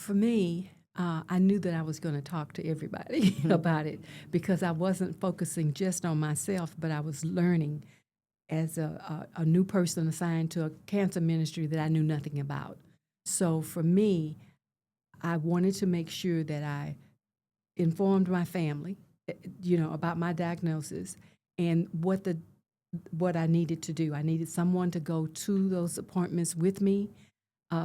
for me, I knew that I was going to talk to everybody about it because I wasn't focusing just on myself, but I was learning as a new person assigned to a cancer ministry that I knew nothing about. So for me, I wanted to make sure that I informed my family, about my diagnosis and what I needed to do. I needed someone to go to those appointments with me,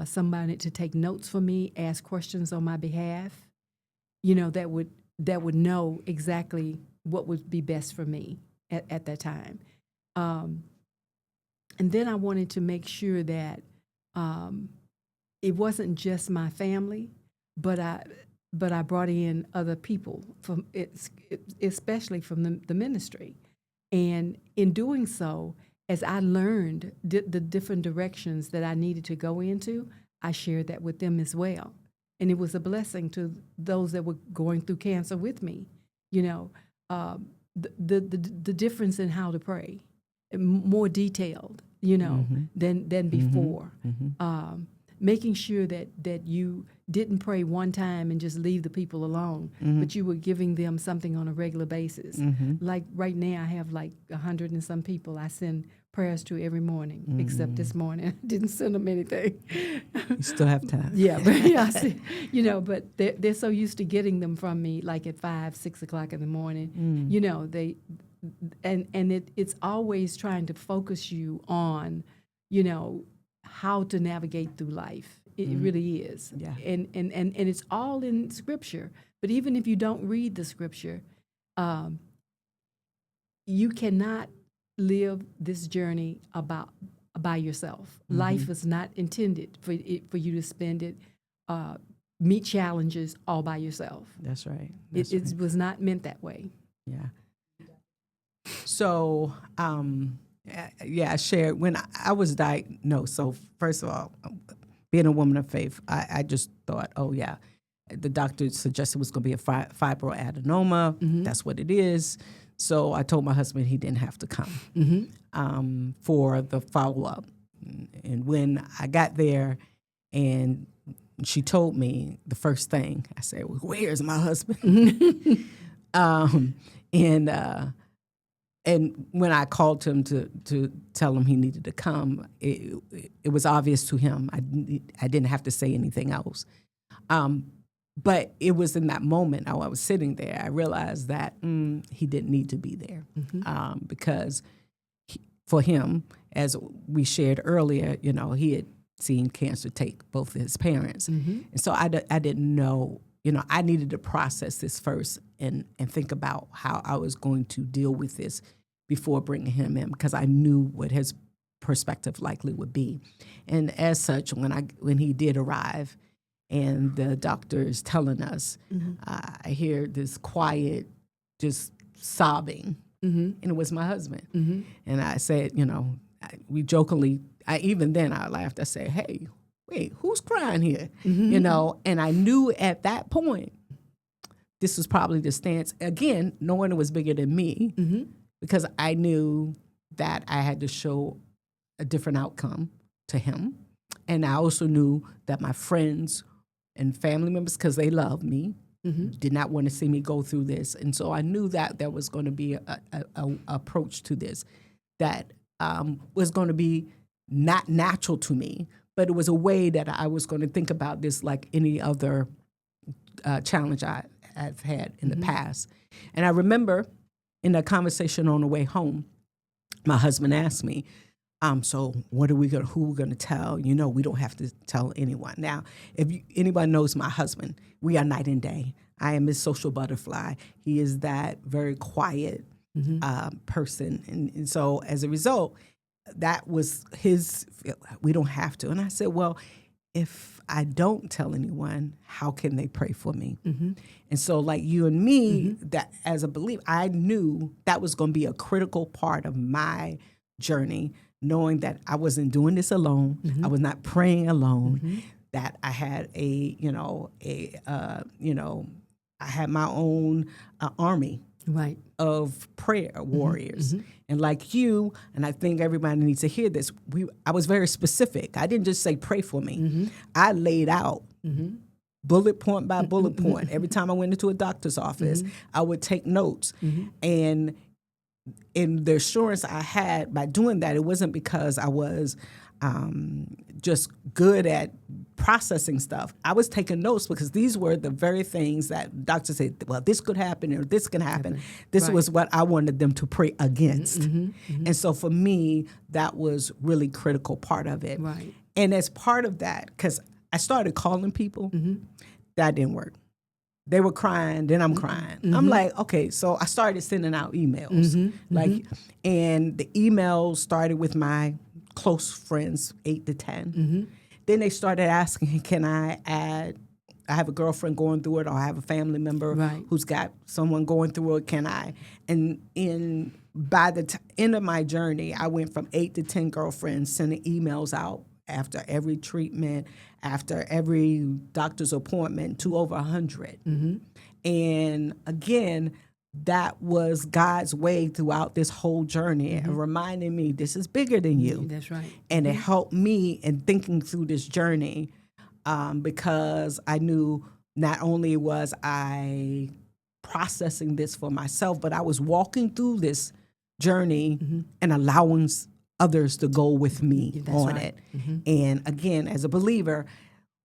somebody to take notes for me, ask questions on my behalf, that would know exactly what would be best for me at that time. And then I wanted to make sure that it wasn't just my family, but I brought in other people from especially from the ministry. And in doing so, as I learned the different directions that I needed to go into, I shared that with them as well. And it was a blessing to those that were going through cancer with me. The difference in how to pray, more detailed, than before. Making sure that you didn't pray one time and just leave the people alone, but you were giving them something on a regular basis. Like right now, I have like 100 and some people I send prayers to every morning, except this morning I didn't send them anything. You still have time. Yeah, but but they're so used to getting them from me, like at 5, 6 o'clock in the morning. It's always trying to focus you on, how to navigate through life. It really is. Yeah. And it's all in Scripture. But even if you don't read the Scripture, you cannot live this journey by yourself. Life is not intended for you to spend it, meet challenges all by yourself. That's right. It was not meant that way. Yeah. So, I shared when I was diagnosed. So first of all, being a woman of faith, I just thought, the doctor suggested it was going to be a fibroadenoma. That's what it is. So I told my husband he didn't have to come for the follow-up. And when I got there and she told me the first thing, I said, well, where's my husband? And when I called him to tell him he needed to come, it was obvious to him. I didn't have to say anything else. But it was in that moment, I was sitting there, I realized that he didn't need to be there because for him, as we shared earlier, he had seen cancer take both of his parents. And so I didn't know, I needed to process this first and think about how I was going to deal with this before bringing him in, because I knew what his perspective likely would be. And as such, when he did arrive and the doctor is telling us, I hear this quiet, just sobbing, and it was my husband. And I said, we jokingly, even then I laughed. I said, hey, wait, who's crying here? And I knew at that point, this was probably the stance. Again, no one was bigger than me because I knew that I had to show a different outcome to him. And I also knew that my friends and family members, because they love me, did not want to see me go through this. And so I knew that there was going to be a approach to this that was going to be not natural to me, but it was a way that I was going to think about this like any other challenge I've had in the past. And I remember in a conversation on the way home, my husband asked me, so who are we going to tell? We don't have to tell anyone. Now, if anybody knows my husband, we are night and day. I am his social butterfly. He is that very quiet person. And so as a result, that was his, we don't have to. And I said, well, if I don't tell anyone, how can they pray for me? And so like you and me, that as a believer, I knew that was going to be a critical part of my journey, knowing that I wasn't doing this alone. I was not praying alone, that I had I had my own army of prayer warriors. And like you, and I think everybody needs to hear this, I was very specific. I didn't just say, pray for me. I laid out bullet point by bullet point. Every time I went into a doctor's office, I would take notes. And the assurance I had by doing that, it wasn't because I was just good at processing stuff. I was taking notes because these were the very things that doctors said, well, this could happen or this can happen. This was what I wanted them to pray against. And so for me, that was really critical part of it. Right. And as part of that, because I started calling people, that didn't work. They were crying, then I'm crying. I'm like, okay, so I started sending out emails. And the emails started with my close friends, 8 to 10. Then they started asking, can I add, I have a girlfriend going through it, or I have a family member who's got someone going through it, can I? And by the end of my journey, I went from 8 to 10 girlfriends sending emails out after every treatment, after every doctor's appointment, to over 100. And again, that was God's way throughout this whole journey, and reminding me this is bigger than you. That's right. And it helped me in thinking through this journey, because I knew not only was I processing this for myself, but I was walking through this journey and allowing others to go with me on it. And again, as a believer,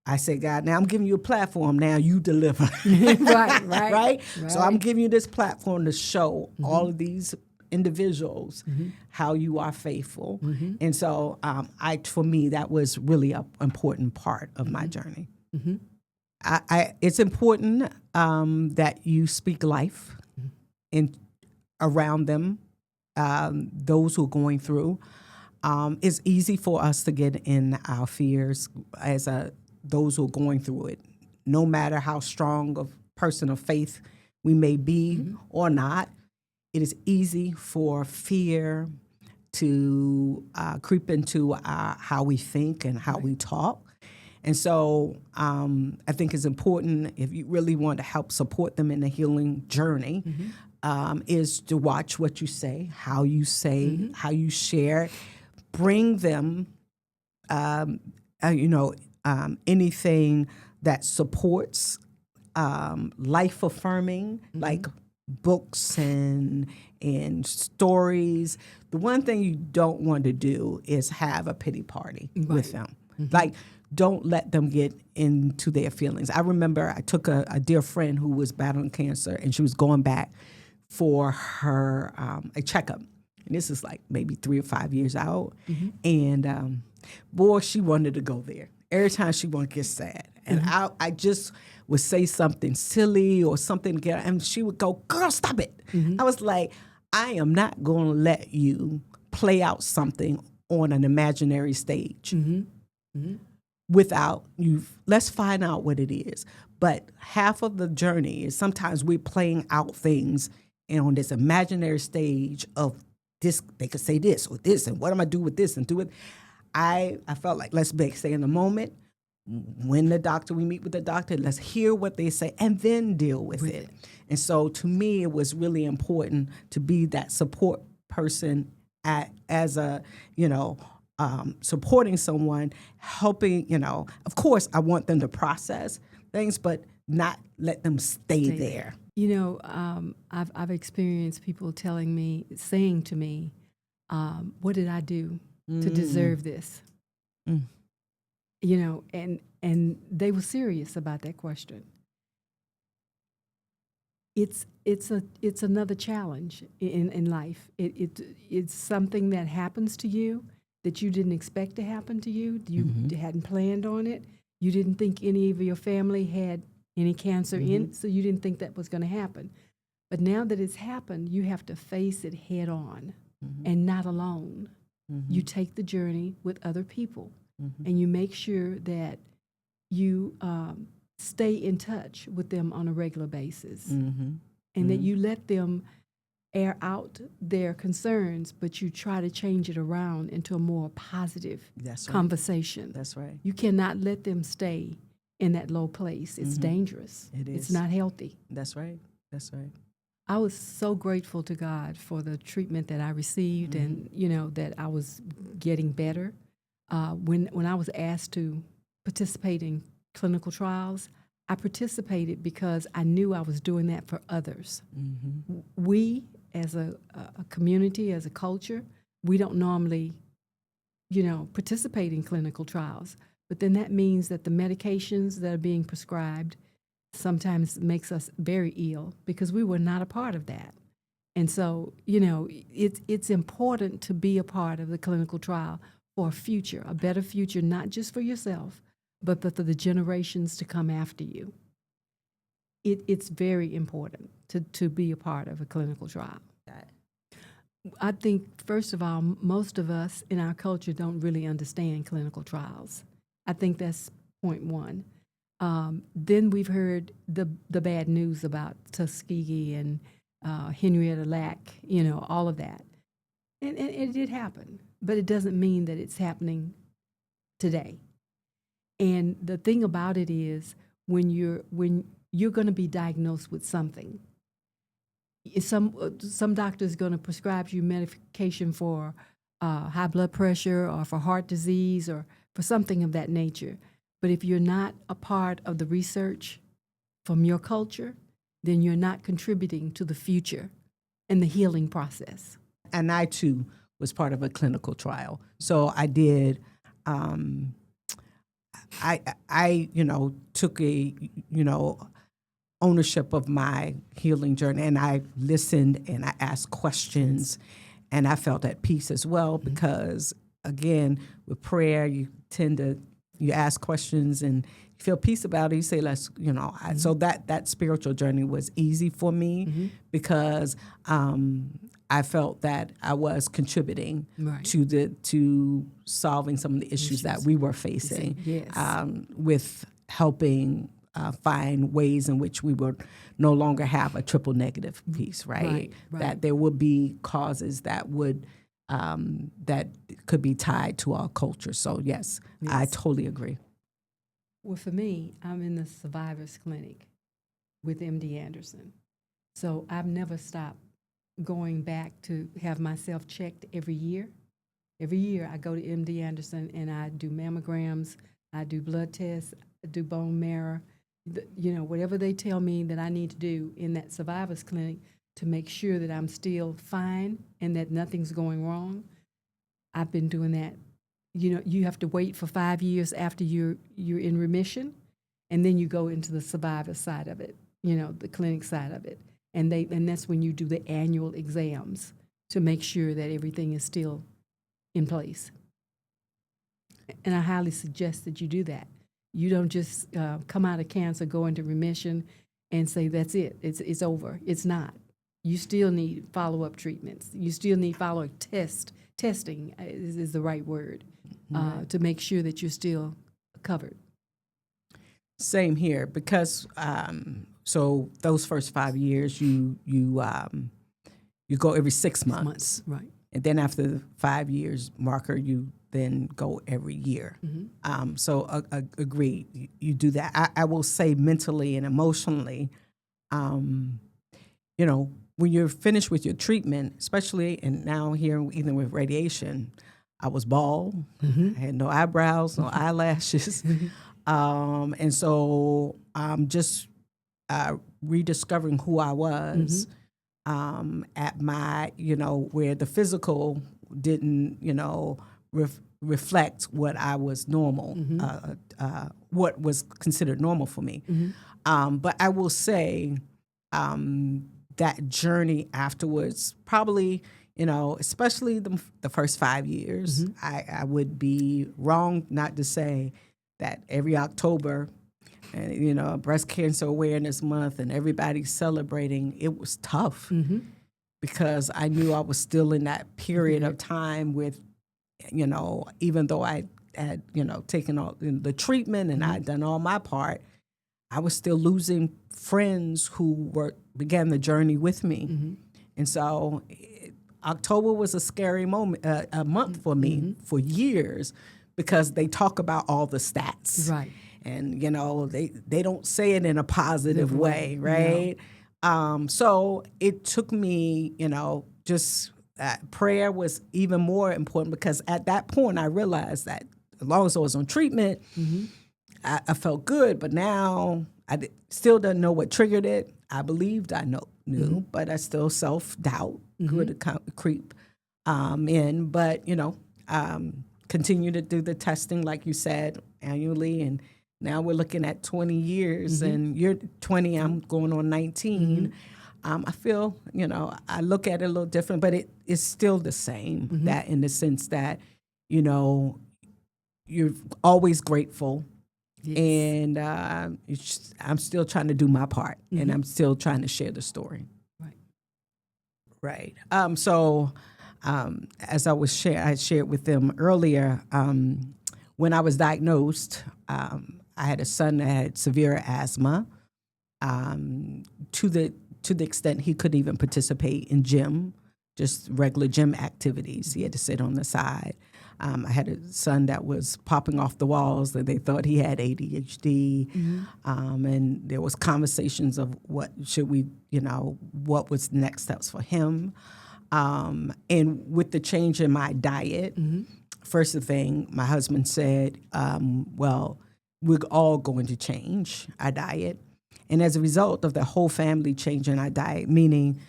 I say, God, now I'm giving you a platform. Now you deliver. Right? So I'm giving you this platform to show all of these individuals how you are faithful. And so for me, that was really an important part of my journey. It's important that you speak life around them, those who are going through. It's easy for us to get in our fears as those who are going through it. No matter how strong of person of faith we may be or not, it is easy for fear to creep into how we think and how we talk. And so I think it's important, if you really want to help support them in the healing journey, is to watch what you say, how you share, bring them, anything that supports life affirming, like books and stories. The one thing you don't want to do is have a pity party with them. Like, don't let them get into their feelings. I remember I took a dear friend who was battling cancer, and she was going back for her a checkup. And this is like maybe 3 or 5 years out. And boy, she wanted to go there. Every time she wanted to get sad. And I just would say something silly or something, and she would go, girl, stop it. I was like, I am not going to let you play out something on an imaginary stage without you. Let's find out what it is. But half of the journey is sometimes we're playing out things on this imaginary stage of this. They could say this or this, and what am I do with this and do it. I felt like, let's stay in the moment. When we meet with the doctor, let's hear what they say and then deal with it. And so to me, it was really important to be that support person as a, supporting someone, helping, of course, I want them to process things, but not let them stay there. I've experienced people saying to me, what did I do to deserve this? And they were serious about that question. It's another challenge in life. It's something that happens to you that you didn't expect to happen to you. You hadn't planned on it. You didn't think any of your family had any cancer in, so you didn't think that was going to happen. But now that it's happened, you have to face it head on and not alone. You take the journey with other people, and you make sure that you stay in touch with them on a regular basis, and that you let them air out their concerns, but you try to change it around into a more positive conversation. That's right. You cannot let them stay in that low place. It's dangerous. It is. It's not healthy. That's right. That's right. I was so grateful to God for the treatment that I received, and that I was getting better. When I was asked to participate in clinical trials, I participated because I knew I was doing that for others. We, as a community, as a culture, we don't normally, participate in clinical trials. But then that means that the medications that are being prescribed sometimes makes us very ill because we were not a part of that. And so, it's important to be a part of the clinical trial for a future, a better future, not just for yourself, but for the generations to come after you. It's very important to be a part of a clinical trial. I think, first of all, most of us in our culture don't really understand clinical trials. I think that's point one. Then we've heard the bad news about Tuskegee and Henrietta Lack, all of that. And it did happen, but it doesn't mean that it's happening today. And the thing about it is when you're going to be diagnosed with something, some doctor is going to prescribe you medication for high blood pressure or for heart disease or for something of that nature. But if you're not a part of the research from your culture, then you're not contributing to the future and the healing process. And I too was part of a clinical trial. So I did. I took a ownership of my healing journey, and I listened and I asked questions, and I felt at peace as well because, again, with prayer, you ask questions and you feel peace about it. You say, so that spiritual journey was easy for me because I felt that I was contributing to solving some of the issues that we were facing, with helping find ways in which we would no longer have a triple negative piece, right? That there would be causes that would that could be tied to our culture. So yes, I totally agree. Well, for me, I'm in the survivors clinic with MD Anderson. So I've never stopped going back to have myself checked every year. Every year I go to MD Anderson and I do mammograms, I do blood tests, I do bone marrow, whatever they tell me that I need to do in that survivors clinic to make sure that I'm still fine and that nothing's going wrong. I've been doing that. You have to wait for 5 years after you're in remission, and then you go into the survivor side of it, the clinic side of it. And that's when you do the annual exams to make sure that everything is still in place. And I highly suggest that you do that. You don't just come out of cancer, go into remission, and say that's it. It's over. It's not. You still need follow-up treatments. You still need follow-up testing is the right word to make sure that you're still covered. Same here, because so those first 5 years, you go every 6 months, right? And then after the 5 years marker, you then go every year. So agreed, you do that. I will say mentally and emotionally, when you're finished with your treatment, especially, and now here even with radiation, I was bald, I had no eyebrows, no eyelashes. And so I'm just rediscovering who I was at my, where the physical didn't, reflect what I was normal, what was considered normal for me. But I will say that journey afterwards, probably, especially the first 5 years, I would be wrong not to say that every October, and Breast Cancer Awareness Month, and everybody's celebrating, it was tough because I knew I was still in that period of time with, even though I had, taken all the treatment and I'd done all my part, I was still losing friends who began the journey with me. And so October was a scary a month for me for years, because they talk about all the stats. Right. And, they don't say it in a positive way, right? No. So it took me, just prayer was even more important, because at that point I realized that as long as I was on treatment, I felt good. But now still don't know what triggered it. I believed I knew, but I still self-doubt could creep in. But, continue to do the testing, like you said, annually. And now we're looking at 20 years, and you're 20, I'm going on 19. I feel, I look at it a little different, but it is still the same, that in the sense that, you're always grateful. Yes. And I'm still trying to do my part, and I'm still trying to share the story. Right. So as I shared with them earlier, when I was diagnosed, I had a son that had severe asthma, to the extent he couldn't even participate in gym, just regular gym activities. He had to sit on the side. I had a son that was popping off the walls, that they thought he had ADHD. And there was conversations of what was the next steps for him. And with the change in my diet, first thing my husband said, well, we're all going to change our diet. And as a result of the whole family changing our diet, meaning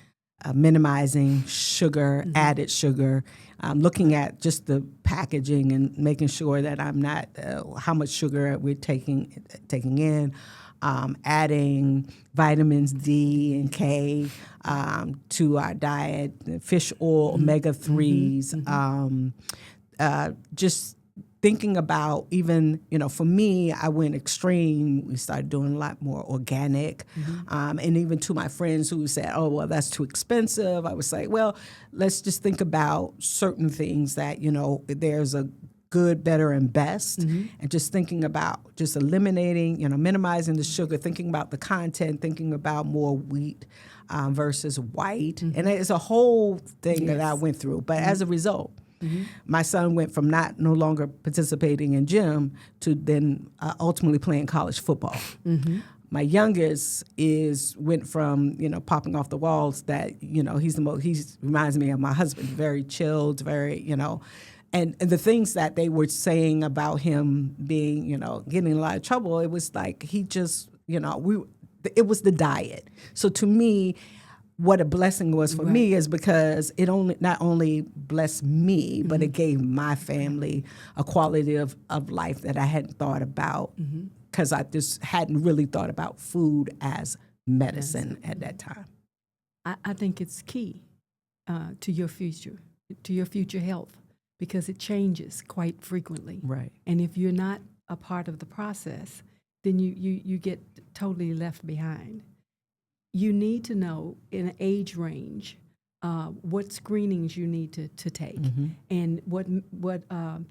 minimizing sugar, added sugar, looking at just the packaging and making sure that I'm not how much sugar we're taking in, adding vitamins D and K to our diet, fish oil, omega-3s, just thinking about even, for me, I went extreme. We started doing a lot more organic. And even to my friends who said, oh, well, that's too expensive, I was like, well, let's just think about certain things that, there's a good, better, and best. And just thinking about just eliminating, minimizing the sugar, thinking about the content, thinking about more wheat versus white. And it's a whole thing that I went through. But as a result, my son went from no longer participating in gym to then ultimately playing college football. My youngest went from popping off the walls that he reminds me of my husband, very chilled, very and the things that they were saying about him being getting in a lot of trouble, it was like he just it was the diet. So to me, what a blessing was for me is because it not only blessed me, but it gave my family a quality of life that I hadn't thought about, because I just hadn't really thought about food as medicine at that time. I think it's key to your future health, because it changes quite frequently. Right. And if you're not a part of the process, then you get totally left behind. You need to know in an age range what screenings you need to take, and what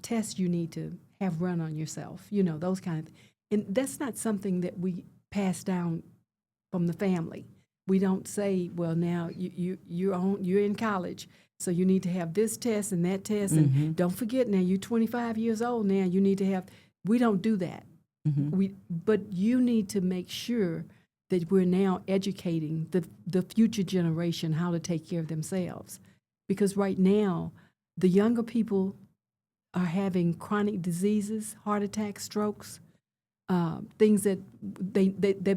tests you need to have run on yourself. Those kind of. And that's not something that we pass down from the family. We don't say, well, now you're in college, so you need to have this test and that test, and don't forget, now you're 25 years old. Now you need to have. We don't do that. But you need to make sure that we're now educating the future generation how to take care of themselves. Because right now, the younger people are having chronic diseases, heart attacks, strokes, things that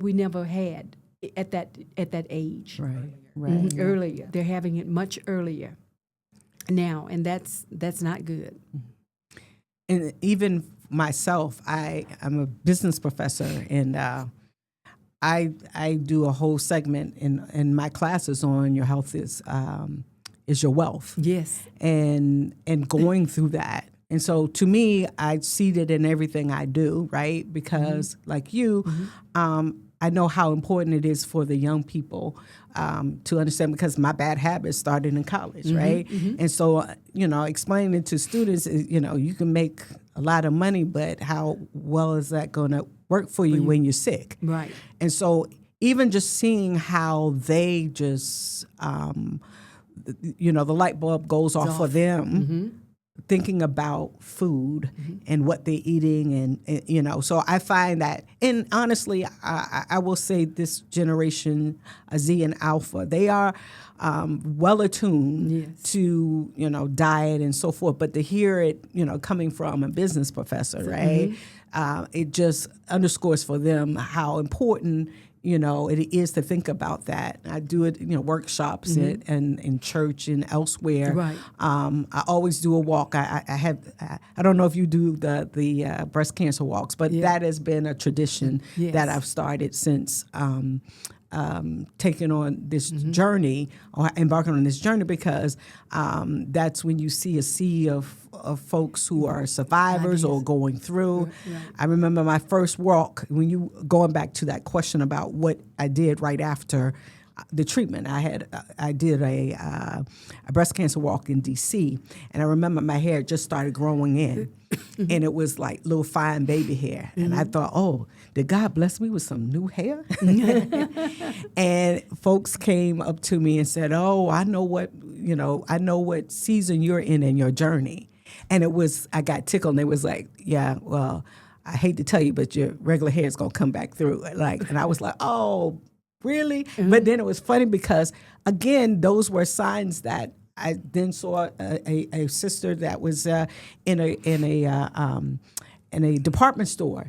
we never had at that age. Right. Earlier. They're having it much earlier now, and that's not good. And even myself, I'm a business professor, and I do a whole segment in my classes on your health is your wealth. Yes. And going through that. And so to me, I see it in everything I do, right? Because like you, I know how important it is for the young people to understand, because my bad habits started in college, right? And so, explaining to students, you can make a lot of money, but how well is that going to work for you when you're sick? Right. And so even just seeing how they just, the light bulb goes off for them, thinking about food and what they're eating. And so I find that, and honestly, I will say this generation, Z and Alpha, they are well attuned to, diet and so forth. But to hear it, coming from a business professor, right? it just underscores for them how important, it is to think about that. I do it, workshops and in church and elsewhere. Right. I always do a walk. I don't know if you do the breast cancer walks, but that has been a tradition that I've started since taking on this journey or embarking on this journey, because that's when you see a sea of folks who are survivors or going through. Right. I remember my first walk, when you going back to that question about what I did right after the treatment. I did a breast cancer walk in D.C., and I remember my hair just started growing in, and it was like little fine baby hair, and I thought, oh, did God bless me with some new hair? And folks came up to me and said, oh, I know what season you're in your journey. And I got tickled, and they was like, yeah, well, I hate to tell you, but your regular hair is gonna come back through. And I was like, oh, really? But then it was funny because, again, those were signs that I then saw a sister that was in a department store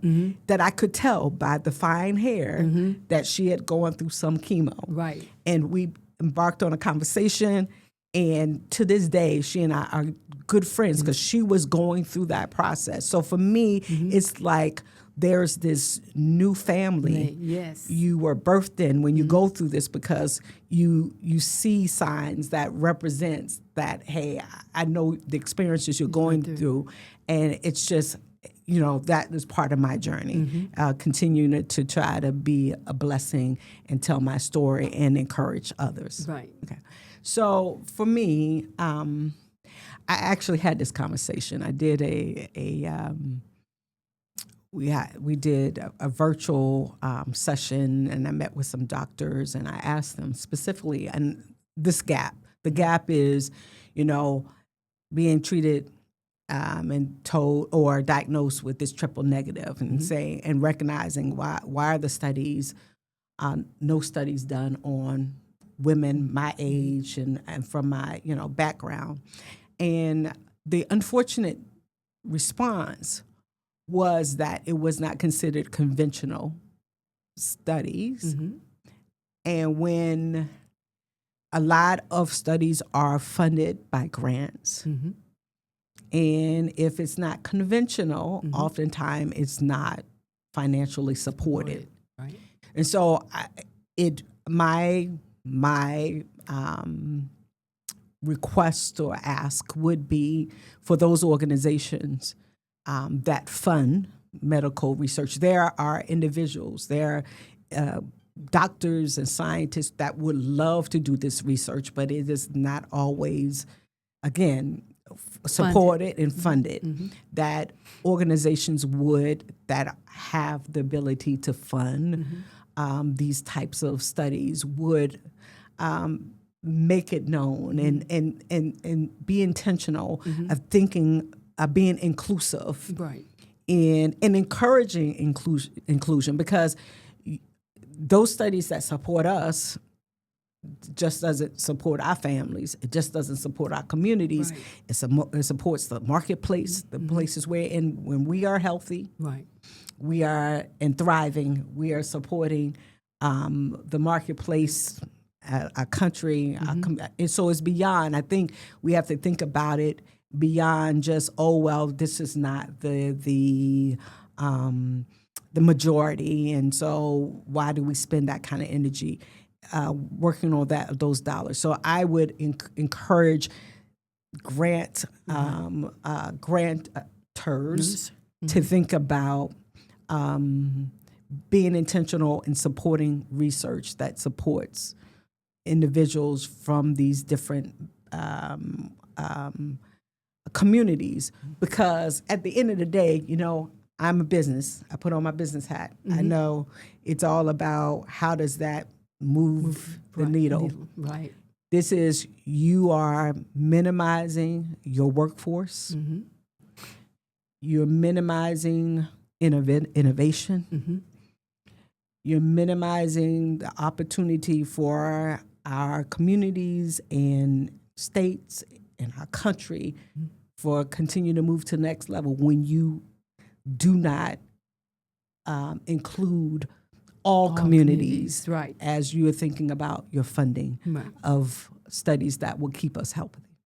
that I could tell by the fine hair that she had gone through some chemo. Right. And we embarked on a conversation. And to this day, she and I are good friends because she was going through that process. So for me, it's like there's this new family you were birthed in when you go through this, because you see signs that represents that, hey, I know the experiences you're going through. And it's just, that is part of my journey, continuing to try to be a blessing and tell my story and encourage others. Right. Okay. So for me, I actually had this conversation. I did we did a virtual session, and I met with some doctors, and I asked them specifically, and this gap. The gap is, being treated and told or diagnosed with this triple negative, and saying and recognizing why are the studies, no studies done on women my age and from my background. And the unfortunate response was that it was not considered conventional studies. And when a lot of studies are funded by grants, and if it's not conventional, oftentimes it's not financially supported. Right. And so my request or ask would be for those organizations that fund medical research. There are individuals, there are doctors and scientists that would love to do this research, but it is not always, again, supported and funded. That organizations that have the ability to fund these types of studies would make it known and be intentional of thinking, being inclusive, Right. and encouraging inclusion, because those studies that support us just doesn't support our families. It just doesn't support our communities. Right. It supports the marketplace, the places when we are healthy, Right. we are and thriving, we are supporting the marketplace, our country, and so it's beyond. I think we have to think about it beyond just, oh well, this is not the majority, and so why do we spend that kind of energy working on those dollars? So I would encourage grantors to think about being intentional in supporting research that supports individuals from these different communities, because at the end of the day, I'm a business. I put on my business hat. I know it's all about how does that move the needle. Right. This is, you are minimizing your workforce. You're minimizing innovation. You're minimizing the opportunity for our communities and states and our country for continue to move to the next level when you do not include all communities right. as you are thinking about your funding Right. of studies that will keep us healthy.